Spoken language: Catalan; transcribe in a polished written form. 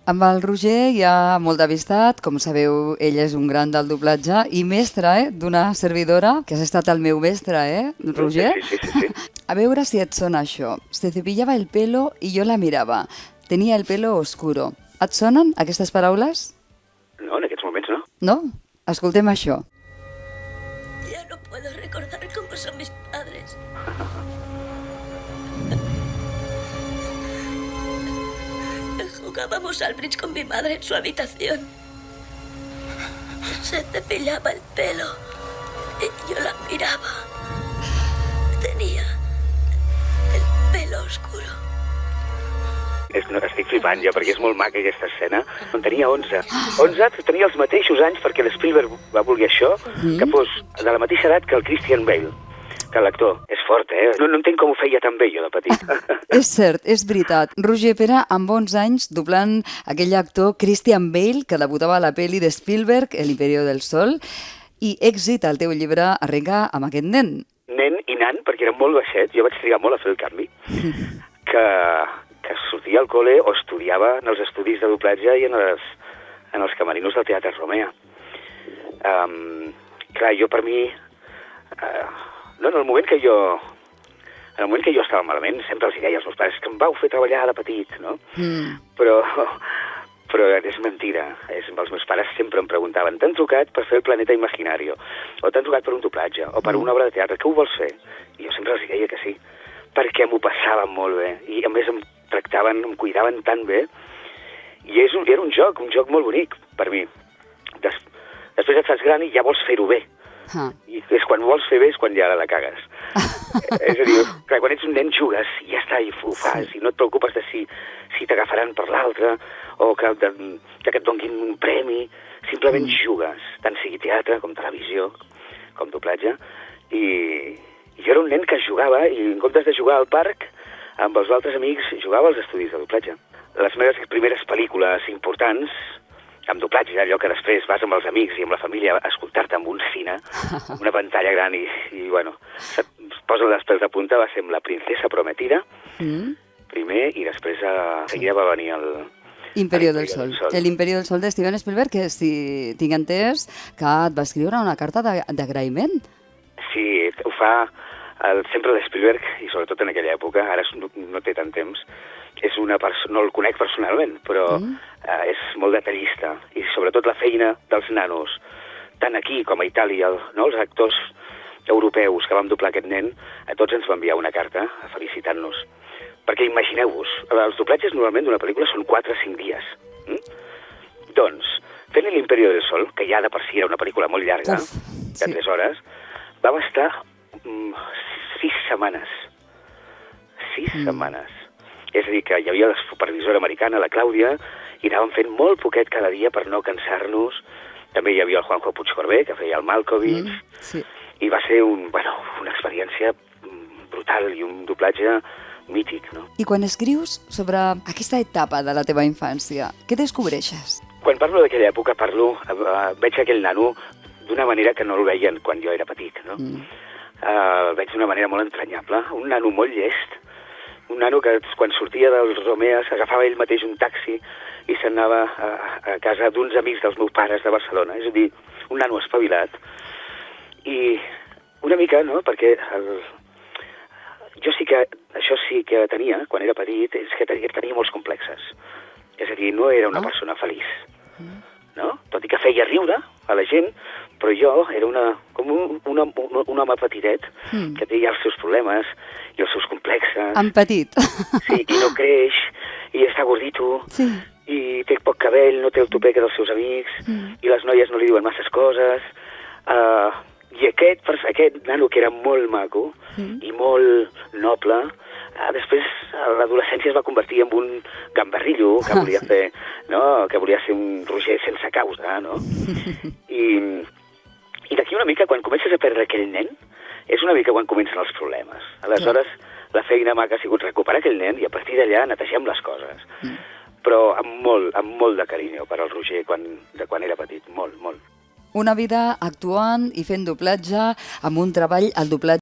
Amb el Roger hi ha molta amistat, com sabeu, ell és un gran del doblatge i mestre d'una servidora, que has estat el meu mestre, Roger? Sí. A veure si et sona això. Se cepillaba el pelo y yo la miraba. Tenía el pelo oscuro. Et sonen aquestes paraules? No, en aquests moments no. No? Escoltem això. Ya no puedo recordar cómo son mis padres. Jugábamos al bridge con mi madre en su habitación. Se cepillaba el pelo y yo la miraba. Tenía el pelo oscuro. Estic flipant ja, perquè és molt maca aquesta escena. En tenia 11. 11 tenia els mateixos anys perquè l'Spielberg va voler això, que fos de la mateixa edat que el Christian Bale, que l'actor. És fort, No entenc com ho feia tan bé jo de petit. És cert, és veritat. Roger Pera, amb 11 anys, doblant aquell actor Christian Bale, que debutava a la pel·li de Spielberg, El Imperio del Sol, i èxit al teu llibre Arrenca amb aquest nen. Nen i nan, perquè era molt baixet, jo vaig trigar molt a fer el canvi, que sortia al col·le o estudiava en els estudis de doblatge i en els camerinos del Teatre Romea. Clar, jo per mi... en el moment que jo estava malament, sempre els deia als meus pares que em vau fer treballar de petit, no? Però és mentida. Els meus pares sempre em preguntaven: t'han trucat per fer el Planeta Imaginario? O t'han trucat per un doblatge? O per una obra de teatre? Què ho vols fer? I jo sempre els deia que sí, perquè m'ho passava molt bé. I a més em cuidaven tan bé. I era un joc molt bonic per mi. Després et fas gran i ja vols fer-ho bé. I és quan ho vols fer bé és quan ja la cagues. És a dir, clar, quan ets un nen jugues i ja està, i ho fas, i no et preocupes de si t'agafaran per l'altre o que et donguin un premi. Simplement jugues, tant sigui teatre com televisió, com doblatge. I jo era un nen que jugava i en comptes de jugar al parc amb els altres amics jugava als estudis de doblatge. Les meves primeres pel·lícules importants amb doblatge, allò que després vas amb els amics i amb la família a escoltar-te amb un cine, amb una pantalla gran i bueno, se't posa els pèls de punta, va ser amb La princesa prometida, primer, i després seguida va venir el Imperio del Sol. El Imperio del Sol de Steven Spielberg, que si tinc entès que et va escriure una carta d'agraïment. Sí, ho fa sempre l'Spielberg, i sobretot en aquella època, ara no té tant temps, no el conec personalment, però és molt detallista, i sobretot la feina dels nanos, tant aquí com a Itàlia, els actors europeus que vam doblar aquest nen, a tots ens va enviar una carta felicitant-nos. Perquè imagineu-vos, els doblatges normalment d'una pel·lícula són 4 o 5 dies. Doncs, fent l'Imperio del Sol, que ja de per si era una pel·lícula molt llarga, de 3 hores, vam estar 6 setmanes. 6 setmanes. És a dir, que hi havia la supervisora americana, la Clàudia, i anàvem fent molt poquet cada dia per no cansar-nos. També hi havia el Juanjo Puigcorbé, que feia el Malkovich, i va ser una experiència brutal i un doblatge mític, no? I quan escrius sobre aquesta etapa de la teva infància, què descobreixes? Quan parlo d'aquella època, veig aquell nano d'una manera que no el veien quan jo era petit, no? El veig d'una manera molt entranyable, un nano molt llest, un nano que quan sortia dels Romeas agafava ell mateix un taxi i se'n anava a casa d'uns amics dels meus pares de Barcelona, és a dir, un nano espavilat. I una mica, no?, perquè això sí que tenia, quan era petit, és que tenia molts complexes. És a dir, no era una persona feliç, no? Tot i que feia riure a la gent, però jo era com un home petitet que té ja els seus problemes i els seus complexes. En petit. Sí, i no creix, i està gordito, i té poc cabell, no té el tupé que dels seus amics, i les noies no li diuen masses coses. I aquest nano que era molt maco i molt noble, després a l'adolescència es va convertir en un gamberrillo que volia fer, no?, que volia ser un Roger sense causa, no? I d'aquí una mica, quan comences a perdre aquell nen, és una mica quan comencen els problemes. Aleshores, la feina maca ha sigut recuperar aquell nen i a partir d'allà netegem les coses. Però amb molt de carinyo per al Roger de quan era petit, molt, molt. Una vida actuant i fent doblatge, amb un treball al doblatge